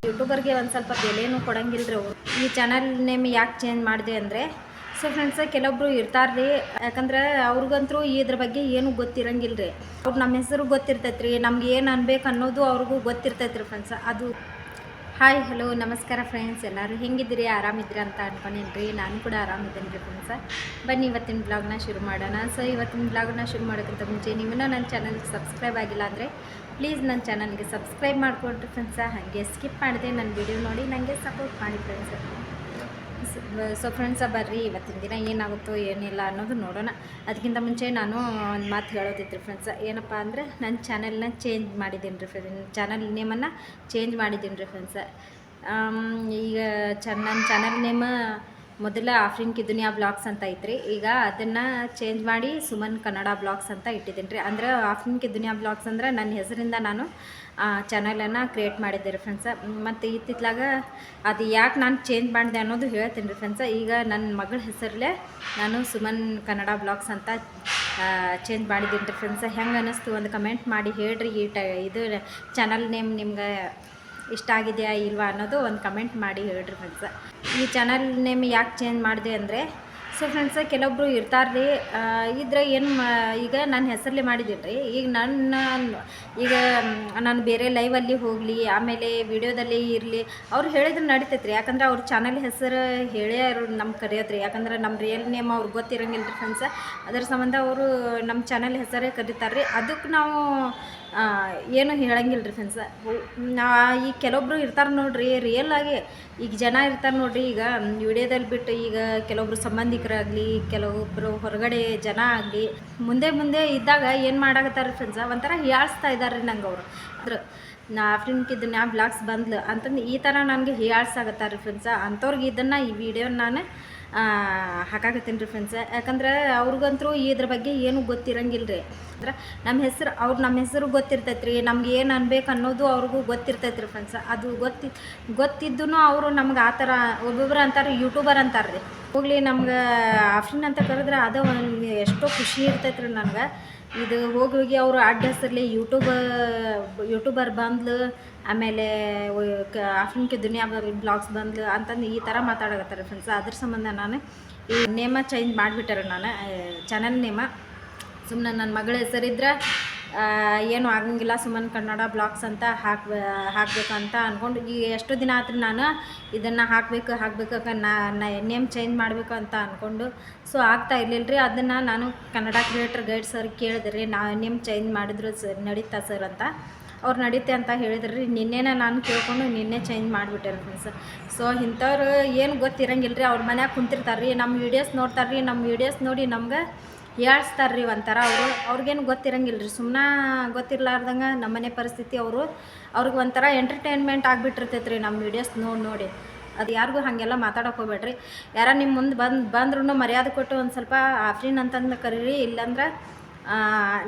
ಯೂಟ್ಯೂಬರ್ಗೆ ಒಂದು ಸ್ವಲ್ಪ ಬೆಲೆನೂ ಕೊಡಂಗಿಲ್ಲರಿ ಅವರು. ಈ ಚಾನಲ್ ನೇಮ್ ಯಾಕೆ ಚೇಂಜ್ ಮಾಡಿದೆ ಅಂದರೆ, ಸೊ ಫ್ರೆಂಡ್ಸ್ ಕೆಲವೊಬ್ರು ಇರ್ತಾರ್ರಿ, ಯಾಕಂದ್ರೆ ಅವ್ರಿಗಂತೂ ಇದ್ರ ಬಗ್ಗೆ ಏನು ಗೊತ್ತಿರಂಗಿಲ್ಲ ರೀ. ಅವ್ರು ನಮ್ಮ ಹೆಸರು ಗೊತ್ತಿರ್ತೈತ್ರಿ, ನಮ್ಗೆ ಏನು ಅನ್ಬೇಕು ಅನ್ನೋದು ಅವ್ರಿಗೂ ಗೊತ್ತಿರ್ತೈತ್ರಿ ಫ್ರೆಂಡ್ಸ್. ಅದು ಹಾಯ್ ಹಲೋ ನಮಸ್ಕಾರ ಫ್ರೆಂಡ್ಸ್, ಎಲ್ಲರೂ ಹೆಂಗಿದ್ದೀರಿ, ಆರಾಮಿದ್ದೀರಿ ಅಂತ ಅನ್ಕೊಂಡೇನ್ರಿ. ನಾನು ಕೂಡ ಆರಾಮಿದ್ದೇನೆ ರೀ ಫ್ರೆಂಡ್ಸ. ಬನ್ನಿ ಇವತ್ತಿನ ಬ್ಲಾಗ್ನ ಶುರು ಮಾಡೋಣ. ಸೊ ಇವತ್ತಿನ ಬ್ಲಾಗ್ನ ಶುರು ಮಾಡೋಕ್ಕಿಂತ ಮುಂಚೆ ನೀವನ್ನ ನನ್ನ ಚಾನಲ್ಗೆ ಸಬ್ಸ್ಕ್ರೈಬ್ ಆಗಿಲ್ಲ ಅಂದರೆ ಪ್ಲೀಸ್ ನನ್ನ ಚಾನಲ್ಗೆ ಸಬ್ಸ್ಕ್ರೈಬ್ ಮಾಡಿಕೊಡ್ರಿ ಫ್ರೆಂಡ್ಸ. ಹಾಗೆ ಸ್ಕಿಪ್ ಮಾಡಿದೆ ನನ್ನ ವಿಡಿಯೋ ನೋಡಿ ನನಗೆ ಸಪೋರ್ಟ್ ಮಾಡಿ ಫ್ರೆಂಡ್ಸ್. ಸೊ ಫ್ರೆಂಡ್ಸ ಬರ್ರಿ ಇವತ್ತಿನ ದಿನ ಏನಾಗುತ್ತೋ ಏನಿಲ್ಲ ಅನ್ನೋದು ನೋಡೋಣ. ಅದಕ್ಕಿಂತ ಮುಂಚೆ ನಾನು ಒಂದು ಮಾತು ಹೇಳೋದಿತ್ತು ಫ್ರೆಂಡ್ಸ. ಏನಪ್ಪ ಅಂದರೆ ನನ್ನ ಚಾನಲ್ನ ಚೇಂಜ್ ಮಾಡಿದ್ದೀನಿ ರೀ ಫ್ರೆಂಡ್ಸ್. ಚಾನಲ್ ನೇಮನ್ನು ಚೇಂಜ್ ಮಾಡಿದ್ದೀನಿ ರೀ ಫ್ರೆಂಡ್ಸ. ಈಗ ನನ್ನ ಚಾನಲ್ ನೇಮ ಮೊದಲ ಆಫ್ರಿನ್ ಕಿ ದುನಿಯಾ ಬ್ಲಾಗ್ಸ್ ಅಂತ ಐತ್ರಿ. ಈಗ ಅದನ್ನು ಚೇಂಜ್ ಮಾಡಿ ಸುಮನ್ ಕನ್ನಡ ಬ್ಲಾಗ್ಸ್ ಅಂತ ಇಟ್ಟಿದ್ದೀನಿ ರೀ. ಅಂದರೆ ಆಫ್ರಿನ್ ಕಿ ದುನಿಯಾ ಬ್ಲಾಗ್ಸ್ ಅಂದರೆ ನನ್ನ ಹೆಸರಿಂದ ನಾನು ಚಾನಲನ್ನು ಕ್ರಿಯೇಟ್ ಮಾಡಿದ್ದೆ ರೀ ಫ್ರೆಂಡ್ಸ. ಮತ್ತು ಇತ್ತಿತ್ಲಾಗ ಅದು ಯಾಕೆ ನಾನು ಚೇಂಜ್ ಮಾಡಿದೆ ಅನ್ನೋದು ಹೇಳ್ತೀನಿ ರೀ ಫ್ರೆಂಡ್ಸ. ಈಗ ನನ್ನ ಮಗಳ ಹೆಸರಲ್ಲೇ ನಾನು ಸುಮನ್ ಕನ್ನಡ ಬ್ಲಾಗ್ಸ್ ಅಂತ ಚೇಂಜ್ ಮಾಡಿದ್ದೀನಿ ರೀ ಫ್ರೆಂಡ್ಸ. ಹೆಂಗೆ ಅನ್ನಿಸ್ತು ಒಂದು ಕಮೆಂಟ್ ಮಾಡಿ ಹೇಳ್ರಿ. ಇದು ಚಾನಲ್ ನೇಮ್ ನಿಮ್ಗೆ ಇಷ್ಟ ಆಗಿದೆಯಾ ಇಲ್ವಾ ಅನ್ನೋದು ಒಂದು ಕಮೆಂಟ್ ಮಾಡಿ ಹೇಳ್ರಿ ಫ್ರೆಂಡ್ಸ. ಈ ಚಾನಲ್ ನೇಮ್ ಯಾಕೆ ಚೇಂಜ್ ಮಾಡಿದೆ ಅಂದರೆ, ಸೊ ಫ್ರೆಂಡ್ಸ ಕೆಲವೊಬ್ರು ಇರ್ತಾರ್ರಿ, ಇದ್ರೆ ಏನು ಈಗ ನನ್ನ ಹೆಸರಲ್ಲೇ ಮಾಡಿದ್ದೀನಿ ರೀ. ಈಗ ಈಗ ನಾನು ಬೇರೆ ಲೈವಲ್ಲಿ ಹೋಗಲಿ, ಆಮೇಲೆ ವಿಡಿಯೋದಲ್ಲಿ ಇರಲಿ, ಅವ್ರು ಹೇಳಿದ್ರೆ ನಡಿತೈತೆ ರೀ. ಯಾಕಂದ್ರೆ ಅವ್ರ ಚಾನಲ್ ಹೆಸರು ಹೇಳೇ ಅವ್ರು ನಮ್ಗೆ ಕರೆಯೋದ್ರಿ. ಯಾಕಂದ್ರೆ ನಮ್ಮ ರಿಯಲ್ ನೇಮ್ ಅವ್ರಿಗೆ ಗೊತ್ತಿರಂಗಿಲ್ಲ ರೀ ಫ್ರೆಂಡ್ಸ. ಅದರ ಸಂಬಂಧ ಅವರು ನಮ್ಮ ಚಾನಲ್ ಹೆಸರೇ ಕರೀತಾರೆ ರೀ. ಅದಕ್ಕೆ ನಾವು ಏನು ಹೇಳಂಗಿಲ್ಲ ರೀ ಫ್ರೆಂಡ್ಸ. ಈಗ ಕೆಲವೊಬ್ರು ಇರ್ತಾರೆ ನೋಡ್ರಿ, ರಿಯಲ್ ಆಗಿ ಈಗ ಜನ ಇರ್ತಾರೆ ನೋಡ್ರಿ. ಈಗ ವಿಡಿಯೋದಲ್ಲಿ ಬಿಟ್ಟು ಈಗ ಕೆಲವೊಬ್ರು ಸಂಬಂಧಿಕರಾಗಲಿ, ಕೆಲವೊಬ್ಬರು ಹೊರಗಡೆ ಜನ ಆಗಲಿ, ಮುಂದೆ ಇದ್ದಾಗ ಏನು ಮಾಡಾಕತ್ತಾರೆ ಫ್ರೆಂಡ್ಸ, ಒಂಥರ ಹೀಯಾಳಿಸ್ತಾ ಇದ್ದಾರೆ ರೀ ನಂಗೆ ಅವರು. ಅಂದ್ರೆ ಆಫ್ರಿನ್ ಕಿ ದುನಿಯಾ ಬ್ಲಾಗ್ಸ್ ಬಂದ್ಲು ಅಂತಂದು ಈ ಥರ ನನಗೆ ಹೀಯಾಳಿಸಾಗತ್ತಾರೆ ರೀ ಫ್ರೆಂಡ್ಸ. ಅಂಥವ್ರಿಗೆ ಇದನ್ನು ಈ ವಿಡಿಯೋನ ನಾನು ಹಾಕಾಕತ್ತೀನಿ ರೀ ಫ್ರೆಂಡ್ಸ. ಯಾಕಂದ್ರೆ ಅವ್ರಿಗಂತೂ ಇದ್ರ ಬಗ್ಗೆ ಏನು ಗೊತ್ತಿರಂಗಿಲ್ಲ ರೀ. ಅಂದ್ರೆ ನಮ್ಮ ಹೆಸರು ಗೊತ್ತಿರ್ತೈತೆ ರೀ, ನಮ್ಗೆ ಏನು ಅನ್ಬೇಕು ಅನ್ನೋದು ಅವ್ರಿಗೂ ಗೊತ್ತಿರ್ತೈತೆ ರೀ ಫ್ರೆಂಡ್ಸ. ಅದು ಗೊತ್ತಿದ್ದೂ ಅವರು ನಮ್ಗೆ ಆ ಥರ ಒಬ್ಬೊಬ್ರು ಅಂತಾರೆ ಯೂಟ್ಯೂಬರ್ ಅಂತಾರೆ ರೀ. ಹೋಗ್ಲಿ ನಮ್ಗೆ ಆಫ್ರಿನ್ ಅಂತ ಕರೆದ್ರೆ ಅದು ಒಂದು ಎಷ್ಟೋ ಖುಷಿ ಇರ್ತೈತೆ ರೀ ನನಗೆ. ಇದು ಹೋಗಿ ಅವರು ಅಡ್ಡ ಹೆಸರಲ್ಲಿ ಯೂಟ್ಯೂಬರ್ ಬಂದ್ಲು, ಆಮೇಲೆ ಆಫ್ರಿನ್ ಕಿ ದುನಿಯಾ ಬ್ಲಾಗ್ಸ್ ಬಂದ್ಲು ಅಂತಂದು ಈ ಥರ ಮಾತಾಡಕತ್ತಾರೆ ಫ್ರೆಂಡ್ಸ್. ಅದ್ರ ಸಂಬಂಧ ನಾನು ಈ ನೇಮ ಚೇಂಜ್ ಮಾಡಿಬಿಟ್ಟಾರೆ ನಾನು ಚಾನಲ್ ನೇಮ. ಸುಮ್ಮನೆ ನನ್ನ ಮಗಳ ಹೆಸರಿದ್ರೆ ಏನು ಆಗಂಗಿಲ್ಲ, ಸುಮನ್ ಕನ್ನಡ ಬ್ಲಾಗ್ಸ್ ಅಂತ ಹಾಕಬೇಕಂತ ಅಂದ್ಕೊಂಡು ಈಗ ಎಷ್ಟು ದಿನ ಆತ್ರಿ ನಾನು ಇದನ್ನು ಹಾಕಬೇಕು ನೇಮ್ ಚೇಂಜ್ ಮಾಡಬೇಕು ಅಂತ ಅಂದ್ಕೊಂಡು. ಸೊ ಆಗ್ತಾ ಇರಲಿಲ್ಲ ರೀ. ಅದನ್ನು ನಾನು ಕನ್ನಡ ಕ್ರಿಯೇಟರ್ ಗೈಡ್ ಸರ್ ಕೇಳಿದೆ ರೀ, ನೇಮ್ ಚೇಂಜ್ ಮಾಡಿದ್ರು ಸರ್ ನಡೀತಾ ಸರ್ ಅಂತ. ಅವ್ರು ನಡೀತೆ ಅಂತ ಹೇಳಿದ್ರು ರೀ. ನಿನ್ನೆನ ನಾನು ಕೇಳ್ಕೊಂಡು ನಿನ್ನೆ ಚೇಂಜ್ ಮಾಡಿಬಿಟ್ಟೆ ರೀ ಫ್ರೆಂಡ್ಸ್. ಸೊ ಇಂಥವ್ರು ಏನು ಗೊತ್ತಿರಂಗಿಲ್ಲ ರೀ, ಅವ್ರ ಮನ್ಯಾಗ ಕುಂತಿರ್ತಾರೆ ರೀ, ನಮ್ಮ ವೀಡಿಯೋಸ್ ನೋಡ್ತಾರೆ ರೀ, ನಮ್ಮ ವೀಡಿಯೋಸ್ ನೋಡಿ ನಮ್ಗೆ ಹೇಳ್ತಾರೆ ರೀ ಒಂಥರ. ಅವ್ರಿಗೇನು ಗೊತ್ತಿರಂಗಿಲ್ಲ ರೀ, ಸುಮ್ಮನೆ ಗೊತ್ತಿರ್ಲಾರ್ದಂಗೆ ನಮ್ಮನೆ ಪರಿಸ್ಥಿತಿ ಅವ್ರಿಗೆ ಒಂಥರ ಎಂಟರ್ಟೈನ್ಮೆಂಟ್ ಆಗಿಬಿಟ್ಟಿರ್ತೈತೆ ರೀ ನಮ್ಮ ವೀಡಿಯೋಸ್ ನೋಡಿ. ಅದು ಯಾರಿಗೂ ಹಾಗೆಲ್ಲ ಮಾತಾಡೋಕೆ ಹೋಗ್ಬೇಡ್ರಿ. ಯಾರ ನಿಮ್ಮ ಮುಂದೆ ಬಂದ್ರೂ ಮರ್ಯಾದೆ ಕೊಟ್ಟು ಒಂದು ಸ್ವಲ್ಪ ಆಫ್ರಿನ್ ಅಂತಂದು ಕರೀರಿ. ಇಲ್ಲಾಂದ್ರೆ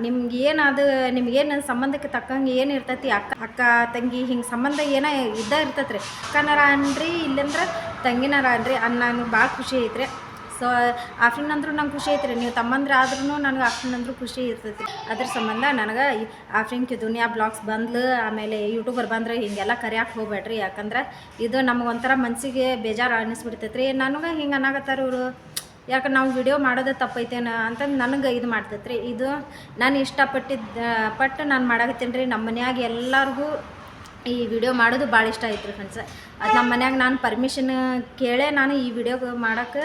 ನಿಮ್ಗೇನು ಸಂಬಂಧಕ್ಕೆ ತಕ್ಕಂಗೆ ಏನು ಇರ್ತೈತಿ, ಅಕ್ಕ ತಂಗಿ ಹಿಂಗೆ ಸಂಬಂಧ ಏನೋ ಇರ್ತೈತೆ ರೀ. ಅಕ್ಕನಾರ ಅನ್ರಿ, ಇಲ್ಲಂದ್ರೆ ತಂಗಿನಾರ ಅನ್ರಿ, ನನಗೆ ಭಾಳ ಖುಷಿ ಐತ್ರಿ. ಸೊ ಆಫ್ರಿನ್ ಅಂದ್ರೂ ನಂಗೆ ಖುಷಿ ಐತ್ರಿ. ನೀವು ತಮ್ಮಂದ್ರೆ ಆದ್ರೂ ನನಗೆ ಆಫ್ರಿನ್ ಅಂದ್ರೂ ಖುಷಿ ಇರ್ತೈತಿ. ಅದ್ರ ಸಂಬಂಧ ನನಗೆ ಆಫ್ರಿನ್ ಕಿ ದುನಿಯಾ ಬ್ಲಾಗ್ಸ್ ಬಂದ್ಲು, ಆಮೇಲೆ ಯೂಟ್ಯೂಬರ್ ಬಂದ್ರೆ ಹಿಂಗೆಲ್ಲ ಕರೆಯೋಕೆ ಹೋಗ್ಬೇಡ್ರಿ. ಯಾಕಂದ್ರೆ ಇದು ನಮಗೊಂಥರ ಮನಸ್ಸಿಗೆ ಬೇಜಾರು ಅನ್ನಿಸ್ಬಿಡ್ತೈತೆ ರೀ. ನನಗೆ ಹಿಂಗೆ ಅನ್ನಾಗತ್ತಾರೆ ಇವರು, ಯಾಕೆ ನಾವು ವಿಡಿಯೋ ಮಾಡೋದೇ ತಪ್ಪೈತೇನ ಅಂತಂದು ನನಗೆ ಇದು ಮಾಡ್ತೈತೆ ರೀ. ಇದು ನಾನು ಇಷ್ಟಪಟ್ಟು ನಾನು ಮಾಡಾಕತ್ತೀನಿ ರೀ. ನಮ್ಮ ಮನ್ಯಾಗ ಎಲ್ಲರಿಗೂ ಈ ವಿಡಿಯೋ ಮಾಡೋದು ಭಾಳ ಇಷ್ಟ ಐತ್ರಿ ಫ್ರೆಂಡ್ಸ್. ಅದು ನಮ್ಮ ಮನ್ಯಾಗ ನಾನು ಪರ್ಮಿಷನ್ ಕೇಳೇ ನಾನು ಈ ವಿಡಿಯೋ ಮಾಡೋಕ್ಕೆ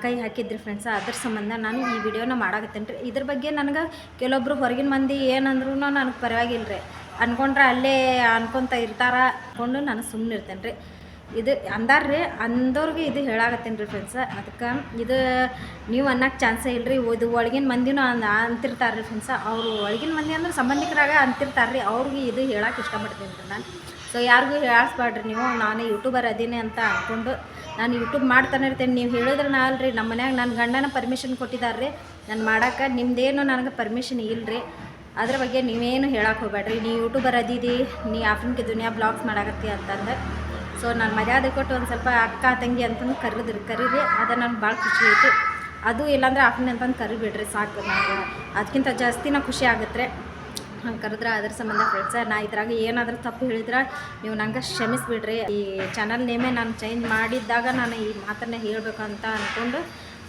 ಕೈ ಹಾಕಿದ್ರಿ ಫ್ರೆಂಡ್ಸ. ಅದ್ರ ಸಂಬಂಧ ನಾನು ಈ ವಿಡಿಯೋನ ಮಾಡಾಕತ್ತೇನೆ ರೀ. ಇದ್ರ ಬಗ್ಗೆ ನನಗೆ ಕೆಲವೊಬ್ರು ಹೊರಗಿನ ಮಂದಿ ಏನಂದ್ರೂ ನನಗೆ ಪರವಾಗಿಲ್ಲ ರೀ. ಅಂದ್ಕೊಂಡ್ರೆ ಅಲ್ಲೇ ಅನ್ಕೊತ ಇರ್ತಾರ ಅಂದ್ಕೊಂಡು ನಾನು ಸುಮ್ಮನೆ ಇರ್ತೇನೆ ರೀ. ಇದು ಅಂದಾರ್ರಿ, ಅಂದವ್ರಿಗೆ ಇದು ಹೇಳಾಕತ್ತೀನಿ ರೀ ಫ್ರೆಂಡ್ಸ. ಅದಕ್ಕೆ ಇದು ನೀವು ಅನ್ನೋಕ್ಕೆ ಚಾನ್ಸೇ ಇಲ್ಲ ರೀ. ಇದು ಒಳಗಿನ ಮಂದಿನೂ ಅಂತಿರ್ತಾರೆ ರೀ ಫ್ರೆಂಡ್ಸ. ಅವರು ಒಳಗಿನ ಮಂದಿ ಅಂದ್ರೆ ಸಂಬಂಧಿಕರಾಗ ಅಂತಿರ್ತಾರೆ ರೀ. ಅವ್ರಿಗೆ ಇದು ಹೇಳಕ್ಕೆ ಇಷ್ಟಪಡ್ತೀನಿ ರೀ ನಾನು. ಸೊ ಯಾರಿಗೂ ಹೇಳಿಸ್ಬೇಡ್ರಿ ನೀವು, ನಾನು ಯೂಟ್ಯೂಬರ್ ಅದೀನಿ ಅಂತ ಅಂದ್ಕೊಂಡು ನಾನು ಯೂಟ್ಯೂಬ್ ಮಾಡ್ತಾನೆ ಇರ್ತೇನೆ. ನೀವು ಹೇಳಿದ್ರೆ ಅಲ್ರಿ, ನಮ್ಮ ಮನ್ಯಾಗ ನನ್ನ ಗಂಡನ ಪರ್ಮಿಷನ್ ಕೊಟ್ಟಿದ್ದಾರೆ ರೀ ನಾನು ಮಾಡೋಕೆ. ನಿಮ್ಮದೇನು ನನಗೆ ಪರ್ಮಿಷನ್ ಇಲ್ಲ ರೀ. ಅದ್ರ ಬಗ್ಗೆ ನೀವೇನು ಹೇಳಕ್ಕೆ ಹೋಗ್ಬೇಡ್ರಿ. ನೀವು ಯೂಟ್ಯೂಬರ್ ಅದಿದಿ, ನೀ ಆಫ್ರಿನ್ ಕಿ ದುನಿಯಾ ಬ್ಲಾಗ್ಸ್ ಮಾಡಾಕತ್ತಿ ಅಂತಂದ್ರೆ. ಸೊ ನಾನು ಮರ್ಯಾದೆ ಕೊಟ್ಟು ಒಂದು ಸ್ವಲ್ಪ ಅಕ್ಕ ತಂಗಿ ಅಂತಂದು ಕರೀರಿ. ಅದು ನನಗೆ ಭಾಳ ಖುಷಿ ಐತಿ. ಅದು ಇಲ್ಲಾಂದ್ರೆ ಆಫ್ನಿ ಅಂತಂದು ಕರಿಬಿಡ್ರಿ ಸಾಕು. ನನಗೆ ಅದಕ್ಕಿಂತ ಜಾಸ್ತಿನ ಖುಷಿ ಆಗುತ್ತೆ ಹಂಗೆ ಕರೆದ್ರೆ. ಅದ್ರ ಸಂಬಂಧ ಫ್ರೆಂಡ್ಸ ನಾ ಇದ್ರಾಗ ಏನಾದರೂ ತಪ್ಪು ಹೇಳಿದ್ರೆ ನೀವು ನಂಗೆ ಕ್ಷಮಿಸ್ಬಿಡ್ರಿ. ಈ ಚಾನಲ್ ನೇಮೇ ನಾನು ಚೇಂಜ್ ಮಾಡಿದ್ದಾಗ ನಾನು ಈ ಮಾತನ್ನು ಹೇಳಬೇಕಂತ ಅಂದ್ಕೊಂಡು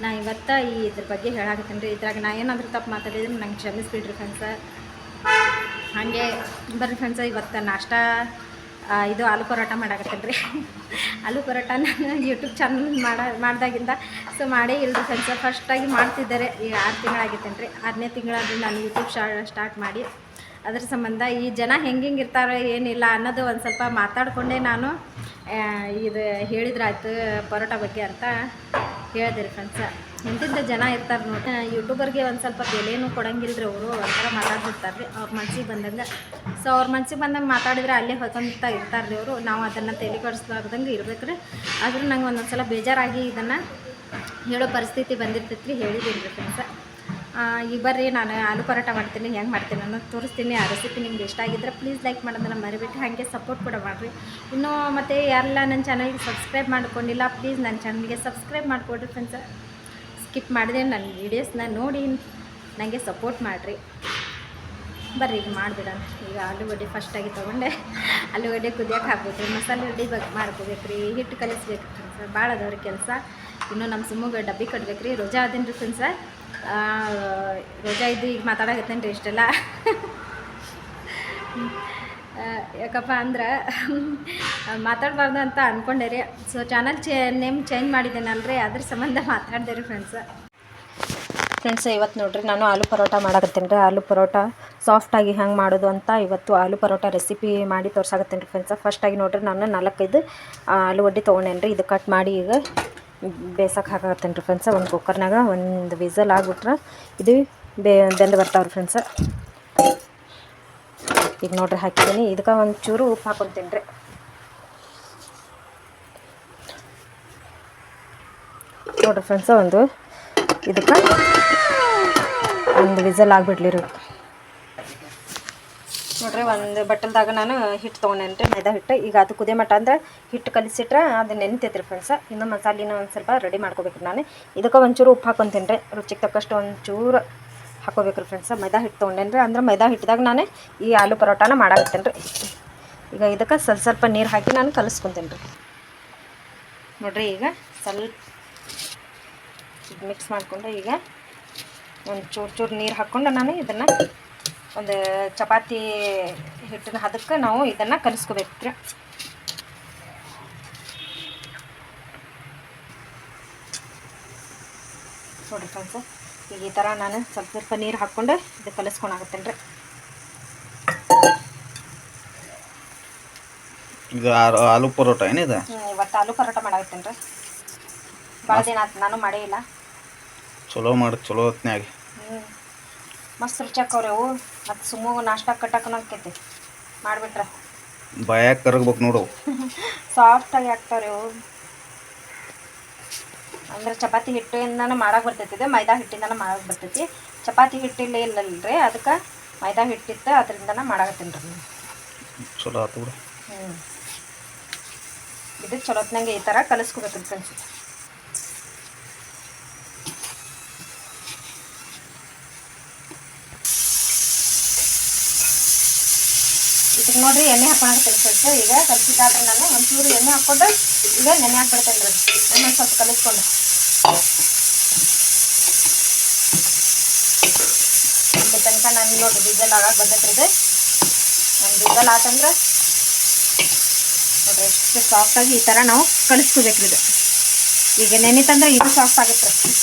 ನಾ ಇವತ್ತು ಇದ್ರ ಬಗ್ಗೆ ಹೇಳಾಕತ್ತೀನಿ ರೀ. ಇದ್ರಾಗ ನಾ ಏನಾದರೂ ತಪ್ಪು ಮಾತಾಡಿದ್ರೆ ನಂಗೆ ಕ್ಷಮಿಸ್ಬಿಡ್ರಿ ಫ್ರೆಂಡ್ಸ. ಹಾಗೆ ಬರ್ರಿ ಫ್ರೆಂಡ್ಸ, ಇವತ್ತು ನಾಷ್ಟ ಇದು ಆಲೂ ಪರೋಟ ಮಾಡಾಕತ್ತೀನಿ ರೀ. ಆಲೂ ಪರೋಟ ನಾನು ಯೂಟ್ಯೂಬ್ ಚಾನಲ್ ಮಾಡ್ದಾಗಿಂದ ಸೊ ಮಾಡೇ ಇಲ್ರಿ ಫ್ರೆಂಡ್ಸ. ಫಸ್ಟಾಗಿ ಮಾಡ್ತಿದ್ದಾರೆ. ಈಗ 6 ತಿಂಗಳಾಗಿತ್ತೇನೆ ರೀ. 6ನೇ ತಿಂಗಳಾದ್ರೆ ನಾನು ಯೂಟ್ಯೂಬ್ ಸ್ಟಾರ್ಟ್ ಮಾಡಿ. ಅದ್ರ ಸಂಬಂಧ ಈ ಜನ ಹೆಂಗೆ ಇರ್ತಾರೋ ಏನಿಲ್ಲ ಅನ್ನೋದು ಒಂದು ಸ್ವಲ್ಪ ಮಾತಾಡಿಕೊಂಡೇ ನಾನು ಇದು ಹೇಳಿದ್ರಾಯ್ತು ಪರೋಟ ಬಗ್ಗೆ ಅಂತ ಹೇಳಿದೆ ಫ್ರೆಂಡ್ಸ. ಎಂತಿಂಥ ಜನ ಇರ್ತಾರೆ ನೋಡಿ, ಯೂಟ್ಯೂಬರ್ಗೆ ಒಂದು ಸ್ವಲ್ಪ ಬೆಲೆನೂ ಕೊಡಂಗಿಲ್ಲ ರೀ. ಅವರು ಒಂಥರ ಮಾತಾಡ್ಬಿಡ್ತಾರೆ ರೀ ಅವ್ರ ಮನ್ಸಿಗೆ ಬಂದಂಗೆ. ಸೊ ಅವ್ರ ಮನ್ಸಿಗೆ ಬಂದಂಗೆ ಮಾತಾಡಿದ್ರೆ ಅಲ್ಲೇ ಹೊತ್ತಂತ ಇರ್ತಾರೆ ರೀ ಅವರು. ನಾವು ಅದನ್ನು ತಲೆ ಕೆಡಿಸ್ಲಾರ್ದಂಗೆ ಇರ್ಬೇಕು ರೀ. ಆದರೂ ನಂಗೆ ಒಂದೊಂದು ಸಲ ಬೇಜಾರಾಗಿ ಇದನ್ನು ಹೇಳೋ ಪರಿಸ್ಥಿತಿ ಬಂದಿರ್ತೈತೆ ರೀ. ಹೇಳಿದ್ದೀನಿ ರೀ ಫ್ರೆಂಡ್ಸ. ಈಗ ಬರ್ರಿ ನಾನು ಆಲೂ ಪರೋಟ ಮಾಡ್ತೀನಿ, ಹೆಂಗೆ ಮಾಡ್ತೀನಿ ಅನ್ನೋದು ತೋರಿಸ್ತೀನಿ. ಆ ರೆಸಿಪಿ ನಿಮ್ಗೆ ಇಷ್ಟ ಆಗಿದ್ದರೆ ಪ್ಲೀಸ್ ಲೈಕ್ ಮಾಡೋದನ್ನು ಮರಿಬಿಟ್ಟು ಹಾಗೆ ಸಪೋರ್ಟ್ ಕೂಡ ಮಾಡಿರಿ. ಇನ್ನೂ ಮತ್ತು ಯಾರೆಲ್ಲ ನನ್ನ ಚಾನಲ್ಗೆ ಸಬ್ಸ್ಕ್ರೈಬ್ ಮಾಡ್ಕೊಂಡಿಲ್ಲ ಪ್ಲೀಸ್ ನನ್ನ ಚಾನಲ್ಗೆ ಸಬ್ಸ್ಕ್ರೈಬ್ ಮಾಡಿಕೊಡ್ರಿ ಫ್ರೆಂಡ್ಸ. ಸ್ಕಿಪ್ ಮಾಡಿದೆ ನನ್ನ ವೀಡಿಯೋಸ್ನ ನೋಡಿ ನನಗೆ ಸಪೋರ್ಟ್ ಮಾಡಿರಿ. ಬರ್ರಿ ಈಗ ಮಾಡಿಬಿಡೋಣ. ಈಗ ಆಲೂಗಡ್ಡೆ ಫಸ್ಟಾಗಿ ತೊಗೊಂಡೆ ಆಲೂಗಡ್ಡೆ ಕುದಿಯೋಕೆ ಹಾಕ್ಬೇಕು. ಮಸಾಲೆ ರೆಡಿ ಮಾಡ್ಕೋಬೇಕು ರೀ. ಹಿಟ್ಟು ಕಲಿಸ್ಬೇಕು ಫ್ರೆಂಡ್ಸ. ಭಾಳ ಅದಾವ್ರಿ ಕೆಲಸ. ಇನ್ನೂ ನಮ್ಮ ಸುಮ್ಮಗೆ ಡಬ್ಬಿ ಕಟ್ಬೇಕು ರೀ. ರೋಜಾ ಅದೇನು ರೀ ಫ್ರೆಂಡ್ಸ. ರೋಜಾ ಇದ್ದು ಈಗ ಮಾತಾಡಕತ್ತೇನೆ ರೀ ಇಷ್ಟೆಲ್ಲ. ಯಾಕಪ್ಪ ಅಂದ್ರೆ ಮಾತಾಡಬಾರ್ದು ಅಂತ ಅಂದ್ಕೊಂಡೆ ರೀ. ಸೊ ಚಾನಲ್ ನೇಮ್ ಚೇಂಜ್ ಮಾಡಿದ್ದೇನಲ್ರಿ, ಅದ್ರ ಸಂಬಂಧ ಮಾತಾಡಿದೆ ರೀ ಫ್ರೆಂಡ್ಸ. ಇವತ್ತು ನೋಡಿರಿ ನಾನು ಆಲೂ ಪರೋಟ ಮಾಡಾಕತ್ತೀನಿ ರೀ. ಆಲೂ ಪರೋಟ ಸಾಫ್ಟಾಗಿ ಹೆಂಗೆ ಮಾಡೋದು ಅಂತ ಇವತ್ತು ಆಲೂ ಪರೋಟ ರೆಸಿಪಿ ಮಾಡಿ ತೋರ್ಸಾಕತ್ತೀನಿ ರೀ ಫ್ರೆಂಡ್ಸ. ಫಸ್ಟಾಗಿ ನೋಡಿರಿ ನಾನು 4-5 ಆಲೂಗಡ್ಡೆ ತೊಗೊಂಡೇನಿ ರೀ. ಇದು ಕಟ್ ಮಾಡಿ ಈಗ ಬೇಸಕ್ಕೆ ಹಾಕಾಕತ್ತೀನಿ ರೀ ಫ್ರೆಂಡ್ಸ. ಒಂದು ಕುಕ್ಕರ್ನಾಗ ಒಂದು ವಿಸಲ್ ಆಗಿಬಿಟ್ರೆ ಇದು ಬೆಂದು ಬರ್ತಾವ್ರಿ ಫ್ರೆಂಡ್ಸ. ಈಗ ನೋಡ್ರಿ ಹಾಕಿದ್ದೀನಿ. ಇದಕ್ಕೆ ಒಂದು ಚೂರು ಉಪ್ಪು ಹಾಕೊತೀನಿ ರೀ. ನೋಡ್ರಿ ಫ್ರೆಂಡ್ಸ, ಇದಕ್ಕೆ ಒಂದು ವಿಸಲ್ ಆಗಿಬಿಡ್ಲಿ ರೀ. ನೋಡ್ರಿ ಒಂದು ಬಟ್ಟಲ್ದಾಗ ನಾನು ಹಿಟ್ಟು ತೊಗೊಂಡೇನಿ ರೀ, ಮೈದಾ ಹಿಟ್ಟು. ಈಗ ಅದು ಕುದಿಯ ಮಟ್ಟ ಅಂದ್ರೆ ಹಿಟ್ಟು ಕಲಿಸಿಟ್ರೆ ಅದು ನೆನಿತೈತೆ ರೀ ಫ್ರೆಂಡ್ಸ. ಇನ್ನು ಮಸಾಲಿನ ಒಂದು ಸ್ವಲ್ಪ ರೆಡಿ ಮಾಡ್ಕೋಬೇಕು ನಾನು. ಇದಕ್ಕೆ ಒಂಚೂರು ಉಪ್ಪು ಹಾಕೊತೀನಿ ರೀ. ರುಚಿಗೆ ತಕ್ಕಷ್ಟು ಒಂಚೂರು ಹಾಕೋಬೇಕು ರೀ ಫ್ರೆಂಡ್ಸ. ಮೈದಾ ಹಿಟ್ಟು ತೊಗೊಂಡೇನಿ ರೀ. ಅಂದ್ರೆ ಮೈದಾ ಹಿಟ್ಟಿದಾಗ ನಾನು ಈ ಆಲೂ ಪರೋಟಾನ ಮಾಡಾಕತ್ತೇನೆ ರೀ. ಈಗ ಇದಕ್ಕೆ ಸ್ವಲ್ಪ ನೀರು ಹಾಕಿ ನಾನು ಕಲಿಸ್ಕೊತೀನಿ ರೀ. ನೋಡಿರಿ ಈಗ ಸ್ವಲ್ಪ ಮಿಕ್ಸ್ ಮಾಡಿಕೊಂಡು ಈಗ ಒಂದು ಚೂರು ನೀರು ಹಾಕ್ಕೊಂಡು ನಾನು ಇದನ್ನು ಒಂದು ಚಪಾತಿ ಹಿಟ್ಟಿನ ಹದಕ್ಕೆ ನಾವು ಇದನ್ನು ಕಲಿಸ್ಕೋಬೇಕು ರೀ. ನೋಡಿರಿ ಫ್ರೆಂಡ್ಸ, ಈಗ ಈ ಥರ ನಾನು ಸ್ವಲ್ಪ ನೀರು ಹಾಕ್ಕೊಂಡು ಇದು ಕಲಿಸ್ಕೊಂಡಾಗತ್ತೇನೆ ರೀ. ಇದು ಆಲೂ ಪರೋಟ ಏನಿದೆ? ಇವತ್ತು ಆಲೂ ಪರೋಟ ಮಾಡಾಕತ್ತೇನೆ ರೀ. ಭಾಳ ದಿನ ಆಯ್ತು ನಾನು ಮಾಡೇ ಇಲ್ಲ. ಚಲೋ ಹೊತ್ನ್ಯಾಗ ಮಸ್ತ್ ರುಚಿಯಾಕವ್ರಿ ಅವು. ಮತ್ತು ಸುಮ್ಮ ನಾಷ್ಟ ಕಟ್ಟಕ್ಕೂ ಆಕೈತಿ ಮಾಡಿಬಿಟ್ರೆ. ಬಾಯಾಗ ಕರಗ್ಬೇಕು ನೋಡು. ಸಾಫ್ಟಾಗಿ ಆಗ್ತಾವ್ರಿ ಅವು. ಅಂದ್ರೆ ಚಪಾತಿ ಹಿಟ್ಟಿಂದನೂ ಮಾಡಕ್ಕೆ ಬರ್ತೈತಿ, ಮೈದಾ ಹಿಟ್ಟಿಂದನೂ ಮಾಡಕ್ಕೆ ಬರ್ತೈತಿ. ಚಪಾತಿ ಹಿಟ್ಟಿಲ್ಲ ಇಲ್ಲಲ್ರಿ, ಅದಕ್ಕೆ ಮೈದಾ ಹಿಟ್ಟಿತ್ತು ಅದರಿಂದನ ಮಾಡಾಕತ್ತೀನಿ ರೀ. ಚಲೋ ಆತು ಬಿಡು. ಇದು ಚಲೋತ್ನಂಗೆ ಈ ಥರ ಕಲಿಸ್ಕೋಬೇಕು ಫ್ರೆಂಡ್ಸ್. ಇದಕ್ಕೆ ನೋಡಿರಿ ಎಣ್ಣೆ ಹಾಕೊಳಕತ್ತೀನಿ ಫ್ರೆಂಡ್ಸ್. ಈಗ ಕಲಿಸಿದಾದ್ರೆ ನಾನು ಒಂಚೂರು ಎಣ್ಣೆ ಹಾಕ್ಕೊಂಡು ಈಗ ನೆನೆ ಹಾಕ್ಬಿಡ್ತೇನೆ ರೀ. ಎಣ್ಣೆ ಸ್ವಲ್ಪ ಕಲಿಸ್ಕೊಂಡು ಇಲ್ಲಿ ತನಕ ನಾನು ನೋಡಿರಿ ಡೀಸೆಲ್ ಆಗಾಗ ಬಂದೈತ್ರಿ. ಇದು ನಮ್ಮ ಡೀಸೆಲ್ ಆತಂದ್ರೆ ನೋಡಿರಿ ಎಷ್ಟು ಸಾಫ್ಟಾಗಿ ಈ ಥರ ನಾವು ಕಲಿಸ್ಕೋಬೇಕ್ರಿ. ಇದು ಈಗ ನೆನಿತಂದ್ರೆ ಇದು ಸಾಫ್ಟ್ ಆಗುತ್ತೆ ರೀ.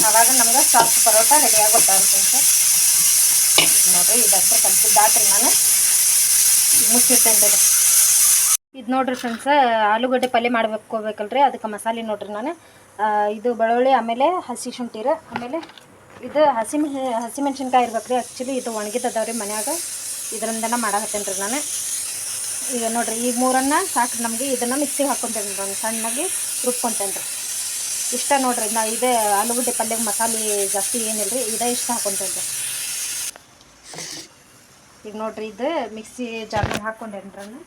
ಆವಾಗ ನಮ್ಗೆ ಸಾಫ್ಟ್ ಪರೋಟ ರೆಡಿ ಆಗುತ್ತಾರೆ ಫ್ರೆಂಡ್ಸ್. ನೋಡಿರಿ ಇದಂತ ಕಲಿಸಿದ್ದಾತ್ರಿ ನಾನು ಮುಚ್ಚಿರ್ತೇನೆ ರೀ. ಇದು ನೋಡಿರಿ ಫ್ರೆಂಡ್ಸ್, ಆಲೂಗಡ್ಡೆ ಪಲ್ಯ ಮಾಡ್ಬೇಕಲ್ರಿ. ಅದಕ್ಕೆ ಮಸಾಲೆ ನೋಡಿರಿ ನಾನು ಇದು ಬೆಳ್ಳುಳ್ಳಿ, ಆಮೇಲೆ ಹಸಿ ಶುಂಠಿ ರೀ, ಆಮೇಲೆ ಇದು ಹಸಿಮೆಣ್ಸಿನ್ಕಾಯಿ ಇರ್ಬೇಕು ರೀ. ಆ್ಯಕ್ಚುಲಿ ಇದು ಒಣಗಿದ್ದದವ್ರಿ ಮನ್ಯಾಗ, ಇದರಿಂದನ ಮಾಡಾಕತ್ತೇನೆ ರೀ ನಾನು. ಈಗ ನೋಡಿರಿ ಈಗ 3 ಸಾಕು ನಮಗೆ. ಇದನ್ನು ಮಿಕ್ಸಿಗೆ ಹಾಕ್ಕೊತೇನೆ ರೀ, ಒಂದು ಸಣ್ಣಗೆ ರುಬ್ಕೊತೇನೆ ರೀ. ಇಷ್ಟ ನೋಡಿರಿ ನಾ ಇದೇ ಆಲೂಗಡ್ಡೆ ಪಲ್ಯಗೆ ಮಸಾಲೆ ಜಾಸ್ತಿ ಏನಿಲ್ಲ ರೀ, ಇದೇ ಇಷ್ಟ ಹಾಕ್ಕೊತೇನೆ ರೀ. ಈಗ ನೋಡಿರಿ ಇದು ಮಿಕ್ಸಿ ಜಾರ್ನಾಗ ಹಾಕ್ಕೊಂಡೇನ್ರಿ ನಾನು.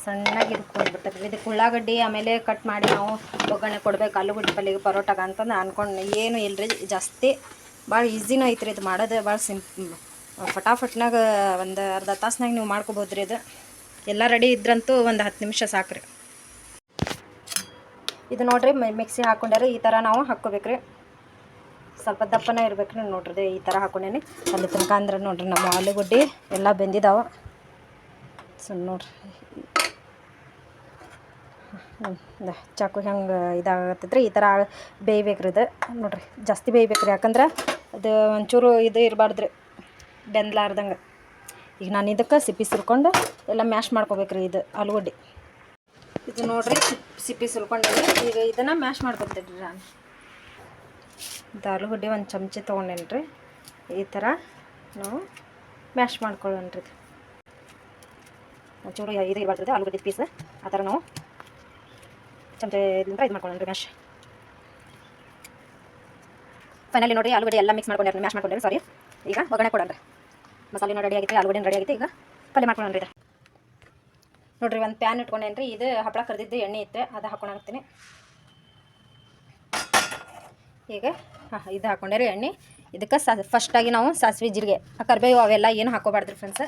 ಸಣ್ಣಗೆ ಇಟ್ಕೊಂಡ್ಬಿಡ್ತಾರೆ. ಇದಕ್ಕೆ ಉಳ್ಳಾಗಡ್ಡಿ ಆಮೇಲೆ ಕಟ್ ಮಾಡಿ ನಾವು ಒಗ್ಗರಣೆ ಕೊಡ್ಬೇಕು ಆಲೂಗಡ್ಡೆ ಪಲ್ಯಗೆ ಪರೋಟಾಗ ಅಂತಂದು ಅಂದ್ಕೊಂಡು ಏನು ಇಲ್ಲರಿ. ಜಾಸ್ತಿ ಭಾಳ ಈಸಿನೂ ಐತ್ರಿ ಇದು ಮಾಡೋದು. ಭಾಳ ಫಟಾಫಟ್ನಾಗ ಒಂದು ಅರ್ಧ ತಾಸ್ನಾಗ ನೀವು ಮಾಡ್ಕೊಬೋದು ರೀ. ಇದು ಎಲ್ಲ ರೆಡಿ ಇದ್ರಂತೂ ಒಂದು 10 ನಿಮಿಷ ಸಾಕ್ರಿ. ಇದು ನೋಡಿರಿ ಮಿಕ್ಸಿ ಹಾಕ್ಕೊಂಡ್ರೆ ಈ ಥರ ನಾವು ಹಾಕ್ಕೋಬೇಕ್ರಿ. ಸ್ವಲ್ಪ ದಪ್ಪನೇ ಇರ್ಬೇಕ್ರಿ. ನೋಡ್ರಿ ಈ ಥರ ಹಾಕ್ಕೊಂಡೇನಿ ಅಲ್ಲಿ ತನಕ ಅಂದ್ರೆ ನೋಡ್ರಿ ನಮ್ಮ ಆಲೂಗಡ್ಡೆ ಎಲ್ಲ ಬೆಂದಿದ್ದಾವೆ. ಸೊ ನೋಡ್ರಿ ಚಾಕು ಹೆಂಗೆ ಇದಾಗತ್ತೈತ್ರಿ. ಈ ಥರ ಬೇಯ್ಬೇಕ್ರಿ. ಇದು ನೋಡ್ರಿ ಜಾಸ್ತಿ ಬೇಯ್ಬೇಕ್ರಿ, ಯಾಕಂದ್ರೆ ಅದು ಒಂಚೂರು ಇದು ಇರಬಾರ್ದ್ರಿ ಬೆಂದ್ಲಾರ್ದಂಗೆ. ಈಗ ನಾನು ಇದಕ್ಕೆ ಸಿಪ್ಪಿ ಸುಲ್ಕೊಂಡು ಎಲ್ಲ ಮ್ಯಾಶ್ ಮಾಡ್ಕೋಬೇಕ್ರಿ. ಇದು ಆಲೂಗಡ್ಡೆ ಇದು ನೋಡ್ರಿ ಸಿಪ್ಪಿ ಸುಲ್ಕೊಂಡೇನಿ. ಈಗ ಇದನ್ನು ಮ್ಯಾಶ್ ಮಾಡ್ಕೊತೀನಿ ರೀ ನಾನು. ಇದು ಆಲೂಗಡ್ಡೆ ಒಂದು ಚಮಚ ತೊಗೊಂಡೇನಿ ರೀ. ಈ ಥರ ನಾವು ಮ್ಯಾಶ್ ಮಾಡ್ಕೊಳ್ಳೋಣ ರೀ. ಒಂಚೂರು ಇದು ಇರಬಾರ್ದು ಆಲೂಗಡ್ಡೆ ಪೀಸ್. ಆ ಥರ ನಾವು ಚಮಚದಿಂದ ಇದು ಮಾಡ್ಕೊಳ್ಳೋಣ ರೀ ಮ್ಯಾಶ್. ಫೈನಲಿ ನೋಡಿರಿ ಆಲೂಗಡ್ಡೆ ಎಲ್ಲ ಮಿಕ್ಸ್ ಮಾಡ್ಕೊಂಡ್ರಿ, ಮ್ಯಾಶ್ ಮಾಡ್ಕೊಂಡ್ರಿ. ಸಾರಿ, ಈಗ ಒಗ್ಗರಣೆ ಕೊಡೋಣ ರೀ. ಮಸಾಲೆನೂ ರೆಡಿ ಆಗೈತೆ, ಆಲೂಗಡ್ಡೆ ರೆಡಿ ಆಗೈತೆ. ಈಗ ಪಲ್ಯ ಮಾಡ್ಕೊಳ್ಳೋಣ ರೀ. ನೋಡಿರಿ ಒಂದು ಪ್ಯಾನ್ ಇಟ್ಕೊಂಡೇನಿ ರೀ. ಇದು ಹಪ್ಪಳ ಕರೆದಿದ್ದು ಎಣ್ಣೆ ಇತ್ತು, ಅದು ಹಾಕ್ಕೊಂಡಾಗ್ತೀನಿ. ಈಗ ಇದು ಹಾಕ್ಕೊಂಡೆ ರೀ ಎಣ್ಣೆ. ಇದಕ್ಕೆ ಫಸ್ಟಾಗಿ ನಾವು ಸಾಸಿವೆ ಜೀರಿಗೆ ಕರಿಬೇವು ಅವೆಲ್ಲ ಏನು ಹಾಕೋಬಾರ್ದು ರೀ ಫ್ರೆಂಡ್ಸ್.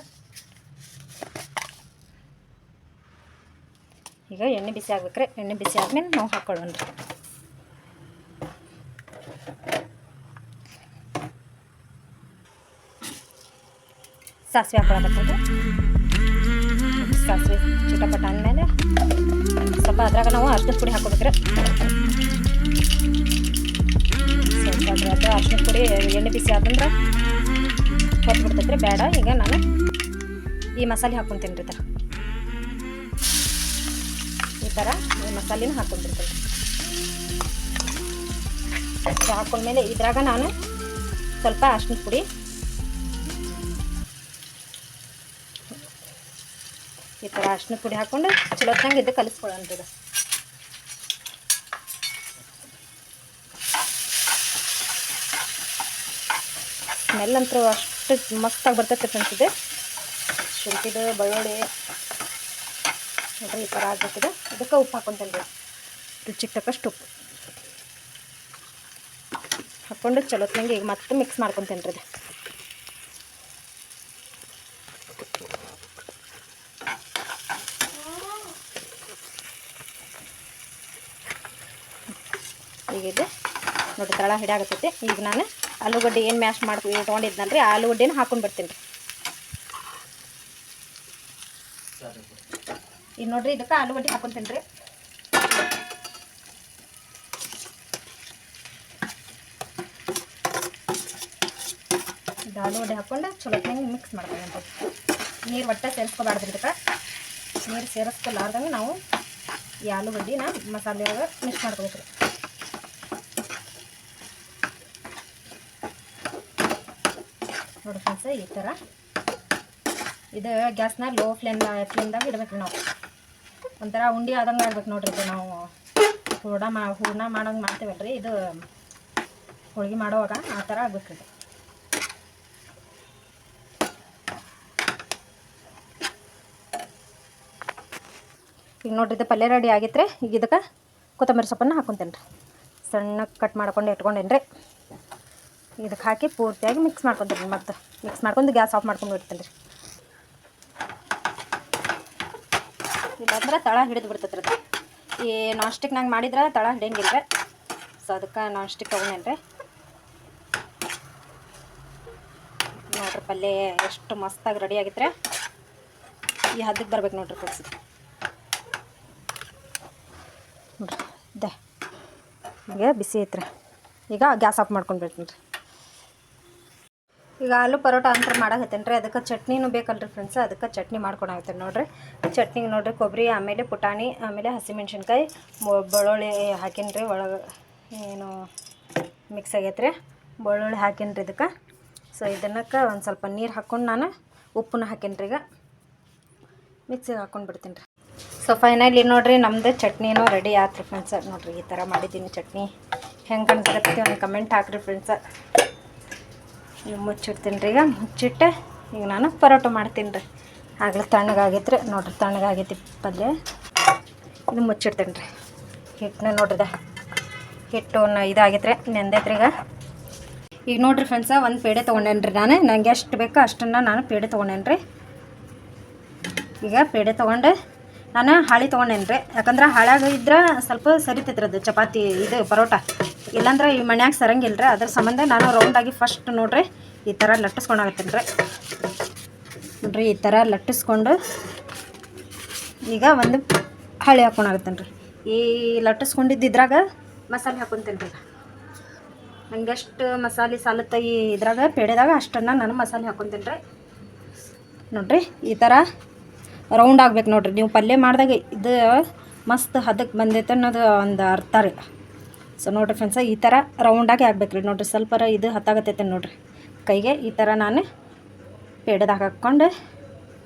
ಈಗ ಎಣ್ಣೆ ಬಿಸಿ ಆಗ್ಬೇಕ್ರಿ. ಎಣ್ಣೆ ಬಿಸಿ ಆದ್ಮೇಲೆ ನಾವು ಹಾಕ್ಕೊಳ್ಳೋಣ ರೀ. ಸಾಸಿವೆ ಹಾಕೊಳ್ಳೋದಕ್ಕೆ ಸಾಸಿವೆ ಚಿಟಪಟ ಅಂದಮೇಲೆ ಸ್ವಲ್ಪ ಅದ್ರಾಗ ನಾವು ಅರ್ಶಿನ ಪುಡಿ ಹಾಕೋಬೇಕ್ರಿ. ಸ್ವಲ್ಪ ಅದ್ರಾಗ ಅರ್ಶಿನ ಪುಡಿ ಎಣ್ಣೆ ಬಿಸಿ ಆದಂದ್ರೆ ಹೊತ್ಬಿಡ್ತೈತ್ರಿ. ಬೇಡ, ಈಗ ನಾನು ಈ ಮಸಾಲೆ ಹಾಕ್ಕೊತೀನಿ ರೀ. ಈ ಥರ ಈ ಮಸಾಲೆನ ಹಾಕ್ಕೊಂಡಿರ್ತೀನಿ. ಹಾಕ್ಕೊಂಡ್ಮೇಲೆ ಇದ್ರಾಗ ನಾನು ಸ್ವಲ್ಪ ಅರ್ಶಿನ ಪುಡಿ, ಈ ಥರ ಅರ್ಶಿನ ಪುಡಿ ಹಾಕ್ಕೊಂಡು ಚಲೋತ್ನಂಗೆ ಇದು ಕಲಿಸ್ಕೊಳ್ಳೋಣ ರೀ. ಸ್ಮೆಲ್ ಅಂತೂ ಅಷ್ಟು ಮಸ್ತಾಗಿ ಬರ್ತೈತೆ ಫ್ರೆಂಡ್ಸ್. ಇದು ಶುಂಠಿದು ಬೆಳ್ಳುಳ್ಳಿ ನೋಡ್ರಿ ಈ ಥರ ಆಗ್ಬೇಕಿದೆ. ಇದಕ್ಕೆ ಉಪ್ಪು ಹಾಕ್ಕೊಂತೇನೆ ರೀ. ರುಚಿಗೆ ತಕ್ಕಷ್ಟು ಉಪ್ಪು ಹಾಕ್ಕೊಂಡು ಚಲೋತ್ನಂಗೆ ಈಗ ಮತ್ತೆ ಮಿಕ್ಸ್ ಮಾಡ್ಕೊತೇನೆ ರೀ. ಈಗ ಇದು ನೋಡಿರಿ ತಳ ಹಿಡಿಯಾಗತ್ತೈತಿ. ಈಗ ನಾನು ಆಲೂಗಡ್ಡೆ ಏನು ಮ್ಯಾಶ್ ತೊಗೊಂಡಿದ್ನಲ್ಲ ರೀ, ಆಲೂಗಡ್ಡೆನ ಹಾಕ್ಕೊಂಡು ಬರ್ತೀನಿ ರೀ. ಈಗ ನೋಡಿರಿ ಇದಕ್ಕೆ ಆಲೂಗಡ್ಡೆ ಹಾಕ್ಕೊಂತೀನಿ ರೀ. ಇದು ಆಲೂಗಡ್ಡೆ ಹಾಕ್ಕೊಂಡು ಚಲೋತ್ನಾಗ ಮಿಕ್ಸ್ ಮಾಡ್ಕೊಂಡು ನೀರು ಒಟ್ಟೆ ಸೇರಿಸ್ಕೋಬಾರ್ದು. ಇದಕ್ಕೆ ನೀರು ಸೇರಿಸ್ಕೊಲಾರ್ದಂಗೆ ನಾವು ಈ ಆಲೂಗಡ್ಡಿನ ಮಸಾಲೆ ಒಳಗೆ ಮಿಕ್ಸ್ ಮಾಡ್ಕೋಬೇಕು ರೀ. ನೋಡಿ ಫ್ರೆಂಡ್ಸ್ ಈ ಥರ ಇದು ಗ್ಯಾಸ್ನ ಲೋ ಫ್ಲೇಮ್ದಾಗ ಇಡ್ಬೇಕು ರೀ. ನಾವು ಒಂಥರ ಉಂಡೆ ಆದಂಗೆ ಆಗ್ಬೇಕು ನೋಡ್ರಿ. ಇದು ನಾವು ಹೂರ್ಣ ಮಾಡೋಂಗೆ ಮಾಡ್ತೇವಲ್ಲ ರೀ, ಇದು ಹೋಳಿಗೆ ಮಾಡೋವಾಗ ಆ ಥರ ಆಗ್ಬೇಕು ರೀ. ಈಗ ನೋಡ್ರಿ ಇದು ಪಲ್ಯ ರೆಡಿ ಆಗಿತ್ತು ರೀ. ಈಗ ಇದಕ್ಕೆ ಕೊತ್ತಂಬರಿ ಸೊಪ್ಪನ್ನು ಹಾಕ್ಕೊಂತೇನೆ ರೀ. ಸಣ್ಣಗೆ ಕಟ್ ಮಾಡ್ಕೊಂಡು ಇಟ್ಕೊಂಡೇನಿ ರೀ. ಇದಕ್ಕೆ ಹಾಕಿ ಪೂರ್ತಿಯಾಗಿ ಮಿಕ್ಸ್ ಮಾಡ್ಕೊತೀನಿ. ಮತ್ತು ಮಿಕ್ಸ್ ಮಾಡ್ಕೊಂಡು ಗ್ಯಾಸ್ ಆಫ್ ಮಾಡ್ಕೊಂಡು ಇಡ್ತೀನಿ ರೀ. ಇಲ್ಲಾಂದ್ರೆ ತಳ ಹಿಡಿದು ಬಿಡ್ತೈತೆ ರೀ. ಈ ನಾನ್ ಸ್ಟಿಕ್ನಾಗ ಮಾಡಿದ್ರೆ ತಳ ಹಿಡಿಯಂಗಿಲ್ಲ ರೀ. ಸೊ ಅದಕ್ಕೆ ನಾನ್ ಸ್ಟಿಕ್ ತೊಗೊಂಡೇನಿ ರೀ. ನೋಡ್ರಿ ಪಲ್ಯ ಎಷ್ಟು ಮಸ್ತಾಗಿ ರೆಡಿ ಆಗಿತ್ತು ರೀ. ಈ ಹದಕ್ಕೆ ಬರ್ಬೇಕು ನೋಡ್ರಿ ಫ್ರೆಂಡ್ಸ್. ನೋಡ್ರಿ ಈಗ ಬಿಸಿ ಐತ್ರಿ. ಈಗ ಗ್ಯಾಸ್ ಆಫ್ ಮಾಡ್ಕೊಂಡು ಬಿಡ್ತೀನಿ ರೀ. ಈಗ ಆಲೂ ಪರೋಟ ಅಂತ ಮಾಡಾಕತ್ತೇನೆ ರೀ. ಅದಕ್ಕೆ ಚಟ್ನಿನೂ ಬೇಕಲ್ರಿ ಫ್ರೆಂಡ್ಸ್. ಅದಕ್ಕೆ ಚಟ್ನಿ ಮಾಡ್ಕೊಳಾಕತ್ತೇನೆ ನೋಡಿರಿ. ಚಟ್ನಿಗೆ ನೋಡಿರಿ ಕೊಬ್ಬರಿ ಆಮೇಲೆ ಪುಟಾಣಿ ಆಮೇಲೆ ಹಸಿಮೆಣ್ಸಿನ್ಕಾಯಿ ಬೆಳ್ಳುಳ್ಳಿ ಹಾಕೀನಿ ರೀ. ಒಳಗೆ ಏನು ಮಿಕ್ಸ್ ಆಗೈತೆ ರೀ. ಬೆಳ್ಳುಳ್ಳಿ ಹಾಕೀನಿ ರೀ ಇದಕ್ಕೆ. ಸೊ ಇದನ್ನಕ್ಕೆ ಒಂದು ಸ್ವಲ್ಪ ನೀರು ಹಾಕ್ಕೊಂಡು ನಾನು ಉಪ್ಪನ್ನ ಹಾಕೀನಿ ರೀ. ಈಗ ಮಿಕ್ಸಿಗೆ ಹಾಕ್ಕೊಂಡು ಬಿಡ್ತೀನಿ ರೀ. ಸೊ ಫೈನಲಿ ನೋಡಿರಿ ನಮ್ಮದು ಚಟ್ನಿನೂ ರೆಡಿ ಆಯ್ತು ಫ್ರೆಂಡ್ಸ. ನೋಡಿರಿ ಈ ಥರ ಮಾಡಿದ್ದೀನಿ ಚಟ್ನಿ. ಹೆಂಗೆ ಕಾಣಿಸ್ಕತ್ತಿ ಒಂದು ಕಮೆಂಟ್ ಹಾಕಿರಿ ಫ್ರೆಂಡ್ಸ. ಈಗ ಮುಚ್ಚಿಡ್ತೀನಿ ರೀ. ಈಗ ಮುಚ್ಚಿಟ್ಟೆ ಈಗ ನಾನು ಪರೋಟ ಮಾಡ್ತೀನಿ ರೀ. ಆಗಲೇ ತಣ್ಣಗಾಗೈತ್ರಿ ನೋಡ್ರಿ, ತಣ್ಣಗಾಗೈತಿ ಪಲ್ಯ. ಇದು ಮುಚ್ಚಿಡ್ತೇನೆ ರೀ. ಹಿಟ್ಟನ್ನ ನೋಡ್ರಿದ ಹಿಟ್ಟು ಇದಾಗೈತ್ರಿ, ನೆಂದೈತ್ರಿ. ಈಗ ನೋಡ್ರಿ ಫ್ರೆಂಡ್ಸ, ಒಂದು ಪೇಡೆ ತೊಗೊಂಡೇನಿ ರೀ ನಾನು. ನನಗೆ ಎಷ್ಟು ಬೇಕೋ ಅಷ್ಟನ್ನು ನಾನು ಪೇಡೆ ತೊಗೊಂಡೇನಿ ರೀ. ಈಗ ಪೇಡೆ ತೊಗೊಂಡು ನಾನು ಹಾಳೆ ತೊಗೊಂಡೇನಿ ರೀ. ಯಾಕಂದ್ರೆ ಹಾಳ್ಯಾಗ ಇದ್ರೆ ಸ್ವಲ್ಪ ಸರಿತೈತ್ರಿ ಅದು ಚಪಾತಿ ಇದು ಪರೋಟ. ಇಲ್ಲಾಂದ್ರೆ ಈ ಮನ್ಯಾಗ ಸರಂಗಿಲ್ಲ ರೀ. ಅದ್ರ ಸಂಬಂಧ ನಾನು ರೌಂಡಾಗಿ ಫಸ್ಟ್ ನೋಡ್ರಿ ಈ ಥರ ಲಟ್ಟಿಸ್ಕೊಂಡಾಗತ್ತೀನಿ ರೀ. ನೋಡ್ರಿ ಈ ಥರ ಲಟ್ಟಿಸ್ಕೊಂಡು ಈಗ ಒಂದು ಹಾಳೆ ಹಾಕ್ಕೊಂಡಾಗತ್ತೇನೆ ರೀ. ಈ ಲಟ್ಟಿಸ್ಕೊಂಡಿದ್ದಿದ್ರಾಗ ಮಸಾಲೆ ಹಾಕ್ಕೊಂತೀನಿ ರೀ. ನಂಗೆ ಎಷ್ಟು ಮಸಾಲೆ ಸಾಲುತ್ತ ಈ ಇದ್ರಾಗ ಪೇಡೆದಾಗ ಅಷ್ಟನ್ನು ನಾನು ಮಸಾಲೆ ಹಾಕ್ಕೊಂತೀನಿ ರೀ. ನೋಡ್ರಿ ಈ ಥರ ರೌಂಡ್ ಆಗ್ಬೇಕು ನೋಡ್ರಿ. ನೀವು ಪಲ್ಯ ಮಾಡಿದಾಗ ಇದು ಮಸ್ತ್ ಹದಕ್ಕೆ ಬಂದೈತೆ ಅನ್ನೋದು ಒಂದು ಅರ್ಥ ರೀ. ಸೊ ನೋಡ್ರಿ ಫ್ರೆಂಡ್ಸ, ಈ ಥರ ರೌಂಡಾಗಿ ಆಗ್ಬೇಕು ರೀ. ನೋಡ್ರಿ ಸ್ವಲ್ಪ ಇದು ಹತ್ತಾಗತ್ತೈತೆ ನೋಡ್ರಿ ಕೈಗೆ. ಈ ಥರ ನಾನು ಪೇಡೆದಾಗ ಹಾಕ್ಕೊಂಡು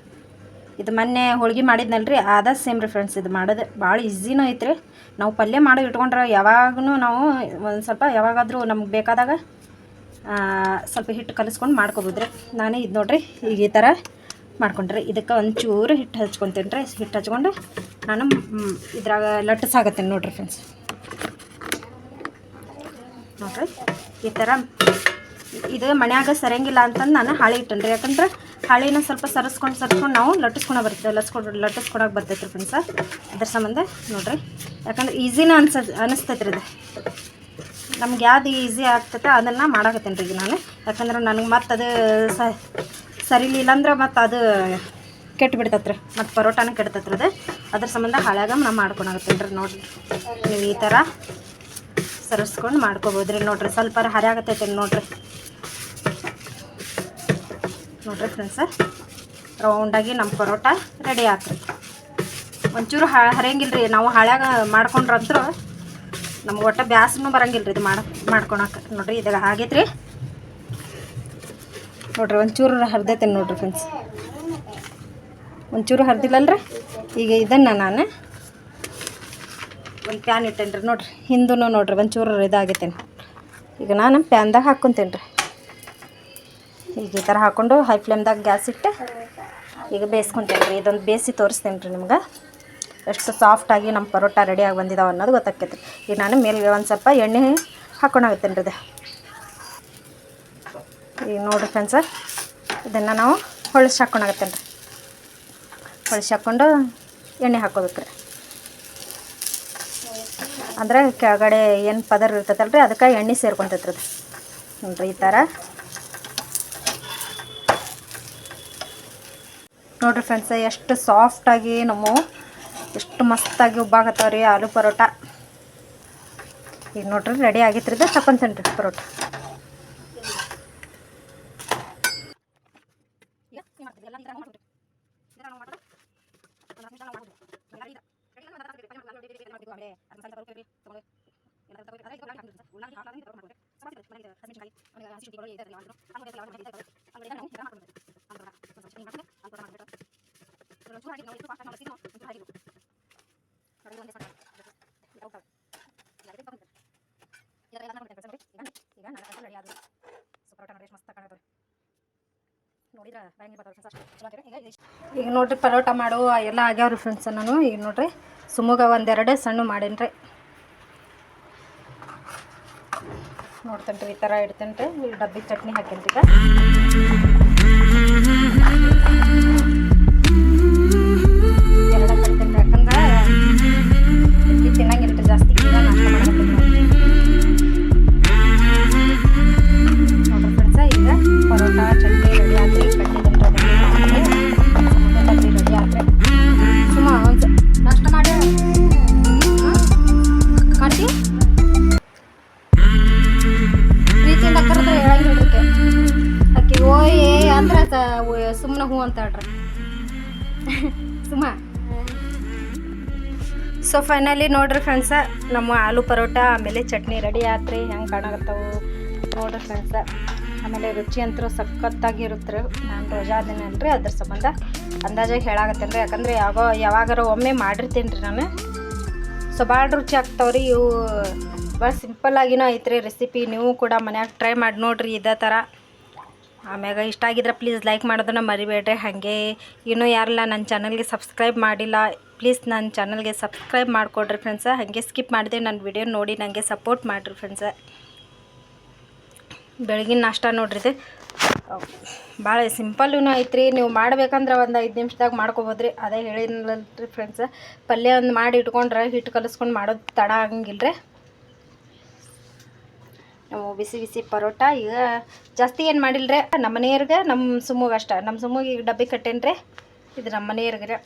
ಇದು ಮೊನ್ನೆ ಹೋಳ್ಗೆ ಮಾಡಿದ್ನಲ್ರಿ, ಅದ ಸೇಮ್ ರೀ ಫ್ರೆಂಡ್ಸ್. ಇದು ಮಾಡೋದು ಭಾಳ ಈಸಿನೂ ಐತ್ರಿ. ನಾವು ಪಲ್ಯ ಮಾಡಿ ಇಟ್ಕೊಂಡ್ರೆ ಯಾವಾಗೂ ನಾವು ಒಂದು ಸ್ವಲ್ಪ ಯಾವಾಗಾದರೂ ನಮ್ಗೆ ಬೇಕಾದಾಗ ಸ್ವಲ್ಪ ಹಿಟ್ಟು ಕಲಿಸ್ಕೊಂಡು ಮಾಡ್ಕೊಬೋದ್ರಿ. ನಾನು ಇದು ನೋಡ್ರಿ ಈಗ ಈ ಥರ ಮಾಡ್ಕೊಂಡ್ರಿ. ಇದಕ್ಕೆ ಒಂಚೂರು ಹಿಟ್ಟು ಹಚ್ಕೊತೀನಿ ರೀ. ಹಿಟ್ಟು ಹಚ್ಕೊಂಡು ನಾನು ಇದ್ರಾಗ ಲಟ್ಟಿಸಾಗತ್ತೀನಿ ನೋಡ್ರಿ ಫ್ರೆಂಡ್ಸ್. ನೋಡ್ರಿ ಈ ಥರ ಇದು ಮನ್ಯಾಗ ಸರಿಯಂಗಿಲ್ಲ ಅಂತಂದು ನಾನು ಹಾಳೆ ಇಟ್ಟೇನಿ ರೀ. ಯಾಕಂದ್ರೆ ಹಾಳೆನ ಸ್ವಲ್ಪ ಸರಿಸ್ಕೊಂಡು ನಾವು ಲಟ್ಟಿಸ್ಕೊಳಕ್ಕೆ ಬರ್ತೈತೆ ರೀ ಫ್ರೆಂಡ್ಸ. ಅದ್ರ ಸಂಬಂಧ ನೋಡ್ರಿ, ಯಾಕಂದ್ರೆ ಈಸಿನ ಅನಿಸ್ತೈತೆ ರೀ ಇದು. ನಮ್ಗೆ ಯಾವ್ದು ಈಸಿ ಆಗ್ತೈತೆ ಅದನ್ನು ಮಾಡಾಕತ್ತೀನಿ ರೀ ಈಗ ನಾನು. ಯಾಕಂದ್ರೆ ನನಗೆ ಮತ್ತು ಅದು ಸರಿಲಿಲ್ಲ ಅಂದ್ರೆ ಮತ್ತು ಅದು ಕೆಟ್ಟು ಬಿಡ್ತೈತೆ ರೀ, ಮತ್ತು ಪರೋಟಾನ ಕೆಡ್ತೈತೆ ರೀ ಅದು. ಅದ್ರ ಸಂಬಂಧ ಹಾಳ್ಯಾಗ ನಾನು ಮಾಡ್ಕೊಳಾಗತ್ತೀನಿ ರೀ. ನೋಡಿರಿ ನೀವು ಈ ಥರ ಸರಿಸ್ಕೊಂಡು ಮಾಡ್ಕೊಬೋದ್ರಿ. ನೋಡ್ರಿ ಸ್ವಲ್ಪ ಹರಿಯಾಗತ್ತೈತೆ ನೋಡ್ರಿ. ನೋಡ್ರಿ ಫ್ರೆಂಡ್ಸ, ರೌಂಡಾಗಿ ನಮ್ಮ ಪರೋಟ ರೆಡಿ ಆಗ್ತದೆ. ಒಂಚೂರು ಹರಿಯಂಗಿಲ್ಲ ರೀ. ನಾವು ಹಾಳ್ಯಾಗ ಮಾಡ್ಕೊಂಡ್ರಂತೂ ನಮ್ಗೆ ಒಟ್ಟು ಬ್ಯಾಸನೂ ಬರಂಗಿಲ್ಲ ರೀ ಇದು ಮಾಡ್ಕೊಳಕ್ಕೆ. ನೋಡ್ರಿ ಇದಾಗ ಆಗೈತೆ ರೀ. ನೋಡ್ರಿ ಒಂಚೂರು ಹರಿದೈತೆ ನೋಡ್ರಿ ಫ್ರೆಂಡ್ಸ್. ಒಂಚೂರು ಹರಿದಿಲ್ಲಲ್ರಿ. ಈಗ ಇದನ್ನು ನಾನು ಒಂದು ಪ್ಯಾನ್ ಇಟ್ಟೇನಿ ರೀ. ನೋಡ್ರಿ ಹಿಂದೂ ನೋಡ್ರಿ ಒಂಚೂರು ಇದಾಗೈತೇನೆ. ಈಗ ನಾನು ಪ್ಯಾನ್ದಾಗ ಹಾಕ್ಕೊತೀನಿ ರೀ. ಈಗ ಈ ಥರ ಹಾಕ್ಕೊಂಡು ಹೈ ಫ್ಲೇಮ್ದಾಗ ಗ್ಯಾಸ್ ಇಟ್ಟು ಈಗ ಬೇಯಿಸ್ಕೊತೀನಿ ರೀ. ಇದೊಂದು ಬೇಯಿಸಿ ತೋರಿಸ್ತೇನೆ ರೀ ನಿಮ್ಗೆ ಎಷ್ಟು ಸಾಫ್ಟಾಗಿ ನಮ್ಮ ಪರೋಟ ರೆಡಿಯಾಗಿ ಬಂದಿದ್ದಾವೆ ಅನ್ನೋದು ಗೊತ್ತಾಗ್ತೈತೆ. ಈಗ ನಾನು ಮೇಲೆ ಒಂದು ಸ್ವಲ್ಪ ಎಣ್ಣೆ ಹಾಕ್ಕೊಂಡಾಗತ್ತೇನೆ ರೀ ಇದು. ಈಗ ನೋಡಿರಿ ಫ್ರೆಂಡ್ಸ, ಇದನ್ನು ನಾವು ಹೊಳ್ಸಿ ಹಾಕ್ಕೊಂಡಾಗತ್ತೇನೆ ರೀ. ಹೊಳ್ಸಿ ಹಾಕ್ಕೊಂಡು ಎಣ್ಣೆ ಹಾಕ್ಕೋಬೇಕು ರೀ. ಅಂದರೆ ಕೆಳಗಡೆ ಏನು ಪದರ್ ಇರ್ತೈತಲ್ಲ ರೀ, ಅದಕ್ಕೆ ಎಣ್ಣೆ ಸೇರ್ಕೊತೈತೆ ರೀ ಅದು. ನೋಡಿರಿ ಈ ಥರ. ನೋಡಿರಿ ಫ್ರೆಂಡ್ಸ, ಎಷ್ಟು ಸಾಫ್ಟಾಗಿ ಎಷ್ಟು ಮಸ್ತಾಗಿ ಉಬ್ಬಾಗತ್ತವ ರೀ ಆಲೂ ಪರೋಟ. ಈಗ ನೋಡ್ರಿ ರೆಡಿ ಆಗೈತ್ರಿ. ಇದು ತಕೊಂತೀನಿ ರೀ ಪರೋಟ. ಈಗ ನೋಡ್ರಿ ಪರೋಟ ಮಾಡುವ ಎಲ್ಲ ಆಗ್ಯಾವ್ರಿ ಫ್ರೆಂಡ್ಸ್. ನಾನು ಈಗ ನೋಡ್ರಿ ಸುಮೂಗ ಒಂದೆರಡು ಸಣ್ಣ ಮಾಡೇನಿ ರೀ. ನೋಡ್ತೇನೆ ರೀ ಈ ಥರ ಇಡ್ತೇನೆ ರೀ. ಈ ಡಬ್ಬಿ ಚಟ್ನಿ ಹಾಕೇನಿ ಈಗ. ಎರಡು ಕಟ್ತೇನೆ ರೀ. ಯಾಕಂದ್ರೆ ತಿನ್ನಂಗಿಲ್ಲ ರೀ ಜಾಸ್ತಿ. ಈಗ ನಾಷ್ಟ ಮಾಡಕತ್ತೀನಿ ನೋಡ್ರಿ ಫ್ರೆಂಡ್ಸ. ಈಗ ಪರೋಟ ಚಟ್ನಿ ರೆಡಿ ಆದ್ರಿ. ಡಬ್ಬಿ ರೆಡಿ ಆದ್ರೆ ಸುಮ್ಮ ಒಂದು ನಾಷ್ಟ ಮಾಡಿ ಮಾಡ್ತೀವಿ. ಪ್ರೀತಿಯಿಂದ ಕರೆದ್ರೆ ಹೇಳಂಗಿಲ್ಲಕ್ಕೆ ಅಕ್ಕಿ ಓಯ್ ಅಂದ್ರೆ ಸುಮ್ಮನೆ ಹೂ ಅಂತ ಹೇಳ್ರಿ ಸುಮ್ಮ. ಸೊ ಫೈನಲಿ ನೋಡ್ರಿ ಫ್ರೆಂಡ್ಸ, ನಮ್ಮ ಆಲೂ ಪರೋಟ ಆಮೇಲೆ ಚಟ್ನಿ ರೆಡಿ ಆತ್ರಿ. ಹೆಂಗೆ ಕಾಣಾಕತ್ತವು ನೋಡ್ರಿ ಫ್ರೆಂಡ್ಸ. ಆಮೇಲೆ ರುಚಿ ಅಂತೂ ಸಖತ್ತಾಗಿರುತ್ತೆ ರೀ. ನಾನು ರೋಜಾ ಅದೇನಲ್ರಿ, ಅದ್ರ ಸಂಬಂಧ ಅಂದಾಜಾಗಿ ಹೇಳಾಕತ್ತೇನೆ ರೀ. ಯಾಕಂದರೆ ಯಾವಾಗಾರ ಒಮ್ಮೆ ಮಾಡಿರ್ತೀನಿ ರೀ ನಾನು. ಸೊ ಭಾಳ ರುಚಿ ಆಗ್ತಾವ್ರಿ ಇವು. ಭಾಳ ಸಿಂಪಲ್ಲಾಗಿನೂ ಐತ್ರಿ ರೆಸಿಪಿ. ನೀವು ಕೂಡ ಮನ್ಯಾಗ ಟ್ರೈ ಮಾಡಿ ನೋಡಿರಿ ಇದೇ ಥರ. ಆಮ್ಯಾಗ ಇಷ್ಟ ಆಗಿದ್ರೆ ಪ್ಲೀಸ್ ಲೈಕ್ ಮಾಡೋದನ್ನ ಮರಿಬೇಡ್ರಿ. ಹಾಗೆ ಇನ್ನೂ ಯಾರೆಲ್ಲ ನನ್ನ ಚಾನಲ್ಗೆ ಸಬ್ಸ್ಕ್ರೈಬ್ ಮಾಡಿಲ್ಲ ಪ್ಲೀಸ್ ನನ್ನ ಚಾನಲ್ಗೆ ಸಬ್ಸ್ಕ್ರೈಬ್ ಮಾಡಿಕೊಡ್ರಿ ಫ್ರೆಂಡ್ಸ. ಹಾಗೆ ಸ್ಕಿಪ್ ಮಾಡಿದೆ ನನ್ನ ವಿಡಿಯೋ ನೋಡಿ ನನಗೆ ಸಪೋರ್ಟ್ ಮಾಡಿರಿ ಫ್ರೆಂಡ್ಸ. ಬೆಳಗಿನ ನಾಷ್ಟ ನೋಡ್ರಿ ಇದು ಭಾಳ ಸಿಂಪಲ್ಲೂ ಐತ್ರಿ. ನೀವು ಮಾಡ್ಬೇಕಂದ್ರೆ ಒಂದು 5 ನಿಮಿಷದಾಗ ಮಾಡ್ಕೊಬೋದ್ರಿ. ಅದೇ ಹೇಳಿನಲ್ರಿ ಫ್ರೆಂಡ್ಸ, ಪಲ್ಯ ಒಂದು ಮಾಡಿ ಇಟ್ಕೊಂಡ್ರೆ ಹಿಟ್ಟು ಕಲಿಸ್ಕೊಂಡು ಮಾಡೋದು ತಡ ಆಗಂಗಿಲ್ಲ ರೀ. ನಾವು ಬಿಸಿ ಬಿಸಿ ಪರೋಟ ಈಗ ಜಾಸ್ತಿ ಏನು ಮಾಡಿಲ್ರಿ. ನಮ್ಮ ಮನೆಯವ್ರಿಗೆ ನಮ್ಮ ಸುಮ್ಮಗೆ ಅಷ್ಟ, ನಮ್ಮ ಸುಮ್ಮಗೆ ಈಗ ಡಬ್ಬಿ ಕಟ್ಟೇನ್ರಿ. ಇದು ನಮ್ಮ ಮನೆಯವ್ರಿಗೆ